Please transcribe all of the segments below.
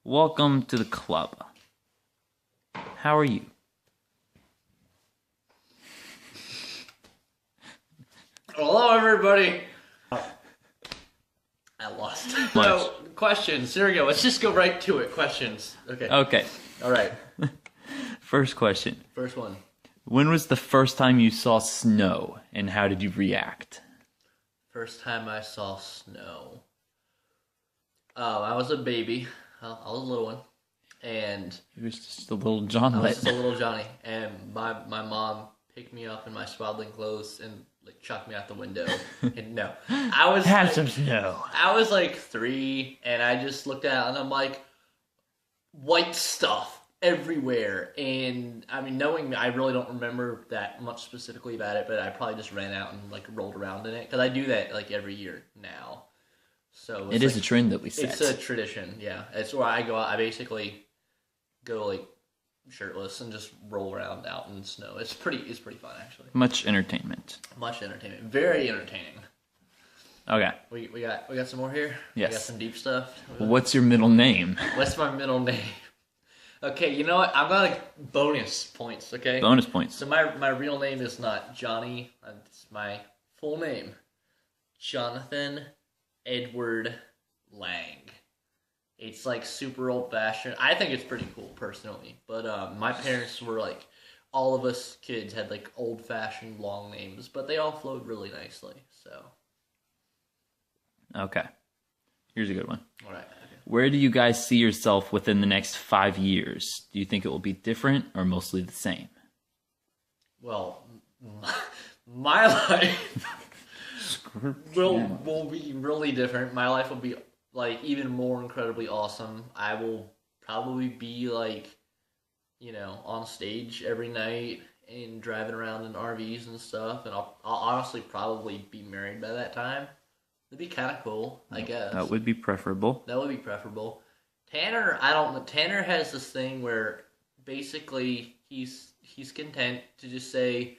Welcome to the club. How are you? Hello, everybody. I lost. So, questions. Here we go. Let's just go right to it. Questions. Okay. Okay. All right. First question. First one. When was the first time you saw snow, and how did you react? First time I saw snow. I was a baby. I was a little one. And He was just a little I was Johnlet. just a little Johnny. And my mom picked me up in my swaddling clothes and like chucked me out the window. And no. I was Have like, some snow. I was like 3, and I just looked out and I'm like, white stuff everywhere. And I mean, knowing me, I really don't remember that much specifically about it, but I probably just ran out and like rolled around in it because I do that like every year now. So It is a trend that we set. It's a tradition, yeah. It's where I go out. I basically go like shirtless and just roll around out in the snow. It's pretty fun actually. Much entertainment. Much entertainment. Very entertaining. Okay. We got some more here? Yes. We got some deep stuff. What's your middle name? What's my middle name? Okay, you know what? I'm gonna bonus points, okay? Bonus points. So my real name is not Johnny. It's my full name. Jonathan Edward Lang. It's like super old fashioned. I think it's pretty cool personally. But my parents were like, all of us kids had like old fashioned long names, but they all flowed really nicely. So. Okay. Here's a good one. All right. Okay. Where do you guys see yourself within the next 5 years? Do you think it will be different or mostly the same? Well, my life will be really different. My life will be like even more incredibly awesome. I will probably be like, you know, on stage every night and driving around in RVs and stuff. And I'll honestly probably be married by that time. It'd be kind of cool, I guess. That would be preferable. That would be preferable. Tanner, I don't know. Tanner has this thing where basically he's content to just say,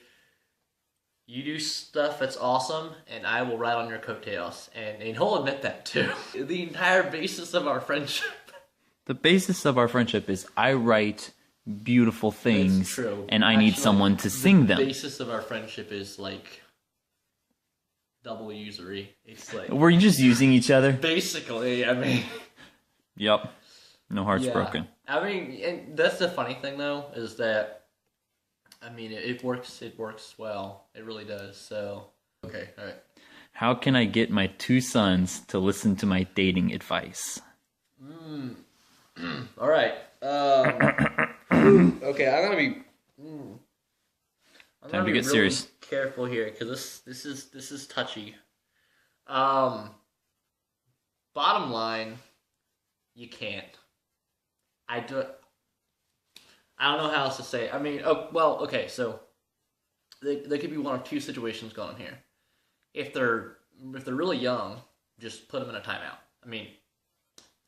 you do stuff that's awesome, and I will ride on your coattails. And he'll admit that, too. The entire basis of our friendship. The basis of our friendship is I write beautiful things, That's true. and I need Actually, someone to sing them. The basis of our friendship is, like, double usury. It's like... We're just using each other? Basically, I mean... Yep. No hearts Yeah. broken. I mean, and that's the funny thing, though, is that I mean, it works well. It really does. So, okay, all right. How can I get my 2 sons to listen to my dating advice? All right. Okay, I'm gonna be. Time to get really serious. Careful here, because this is touchy. Bottom line, you can't. I don't know how else to say it. I mean, okay, so there could be one of 2 situations going on here. If they're really young, just put them in a timeout. I mean,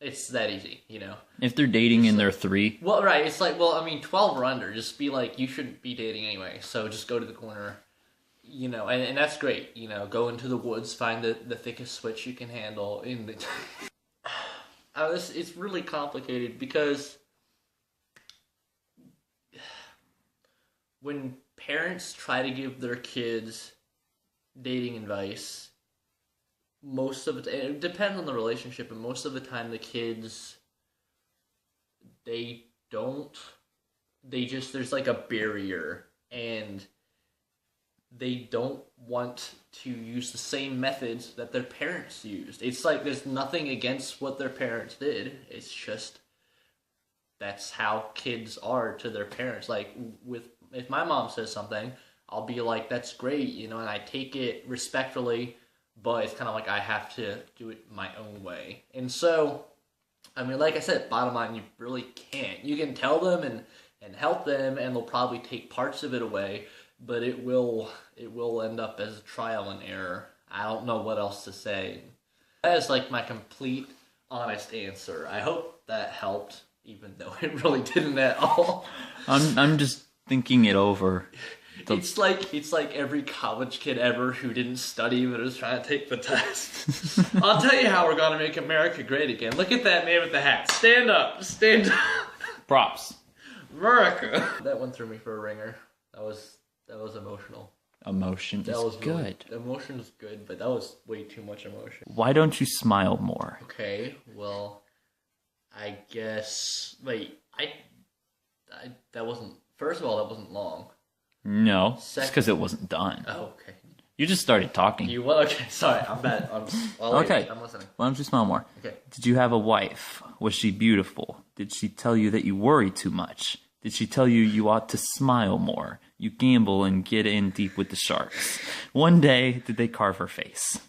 it's that easy, you know. If they're dating and they're 3, Well, right, it's like, well, I mean, 12 or under, just be like, you shouldn't be dating anyway, so just go to the corner, you know, and that's great, you know, go into the woods, find the thickest switch you can handle. It's really complicated because when parents try to give their kids dating advice, most of it depends on the relationship, and most of the time the kids, there's like a barrier, and they don't want to use the same methods that their parents used. It's like there's nothing against what their parents did, it's just that's how kids are to their parents. Like, if my mom says something, I'll be like, that's great, you know, and I take it respectfully, but it's kind of like I have to do it my own way. And so, I mean, like I said, bottom line, you really can't. You can tell them and help them, and they'll probably take parts of it away, but it will end up as a trial and error. I don't know what else to say. That is like my complete, honest answer. I hope that helped, even though it really didn't at all. I'm just thinking it over. It's like every college kid ever who didn't study but was trying to take the test. I'll tell you how we're gonna make America great again. Look at that man with the hat. Stand up. Stand up. Props. America. That one threw me for a ringer. That was emotional. Emotion That is was really, good. emotion is good, but that was way too much emotion. Why don't you smile more? Okay, well, I guess. Wait, that wasn't. First of all, that wasn't long. No, it's because it wasn't done. Oh, okay. You just started talking. Okay, sorry, I'm bad. Okay. I'm listening. Why don't you smile more? Okay. Did you have a wife? Was she beautiful? Did she tell you that you worry too much? Did she tell you you ought to smile more? You gamble and get in deep with the sharks. One day, did they carve her face?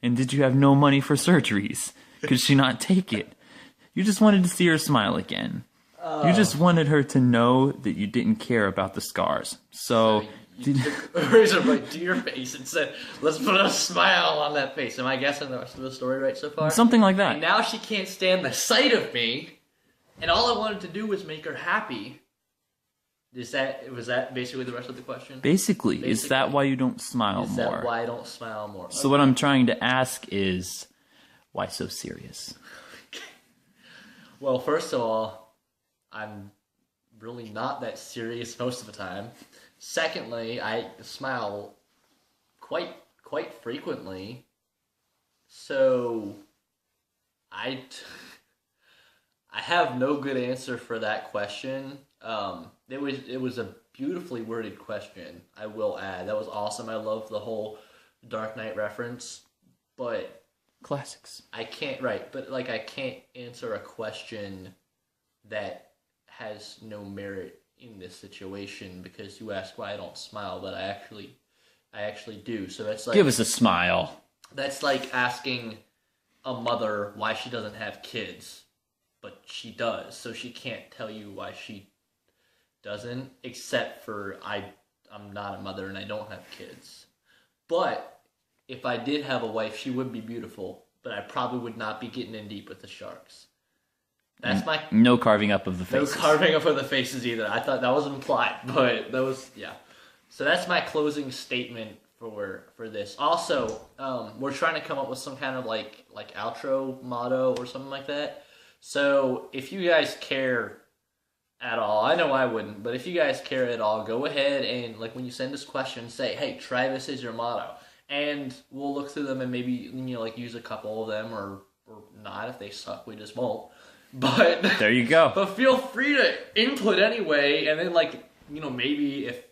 And did you have no money for surgeries? Could she not take it? You just wanted to see her smile again. You just wanted her to know that you didn't care about the scars. So you took a razor blade to your face and said, let's put a smile on that face. Am I guessing the rest of the story right so far? Something like that. And now she can't stand the sight of me, and all I wanted to do was make her happy. Was that basically the rest of the question? Basically, is that why you don't smile more? Is that why I don't smile more? So what I'm trying to ask is, why so serious? Well, first of all, I'm really not that serious most of the time. Secondly, I smile quite frequently. So I have no good answer for that question. It was a beautifully worded question, I will add. That was awesome. I love the whole Dark Knight reference, but classics. I can't answer a question that has no merit in this situation because you asked why I don't smile, but I actually do. So that's like, give us a smile. That's like asking a mother why she doesn't have kids, but she does. So she can't tell you why she doesn't, except for I'm not a mother and I don't have kids. But if I did have a wife, she would be beautiful, but I probably would not be getting in deep with the sharks. That's my... No carving up of the faces. No carving up of the faces either. I thought that was implied, but that was... Yeah. So that's my closing statement for this. Also, we're trying to come up with some kind of like outro motto or something like that. So if you guys care at all, I know I wouldn't, but if you guys care at all, go ahead and like when you send us questions, say, hey, try this as your motto. And we'll look through them and maybe use a couple of them or not. If they suck, we just won't. But there you go. But feel free to input anyway, and then maybe if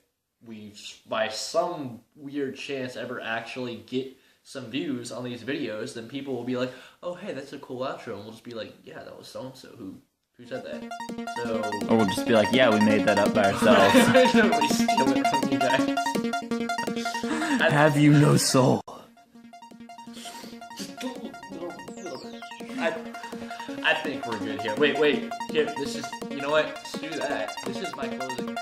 we by some weird chance ever actually get some views on these videos, then people will be like, oh hey, that's a cool outro, and we'll just be like, yeah, that was so and so who said that. So or we'll just be like, yeah, we made that up by ourselves. We steal it from you guys. Have you no soul? I think we're good here. Wait. Here, this is... You know what? Let's do that. This is my closing.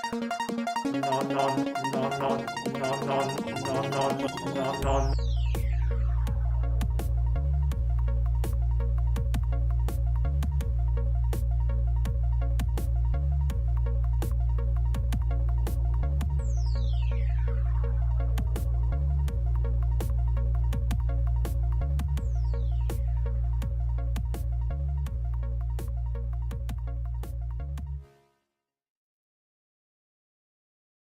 No.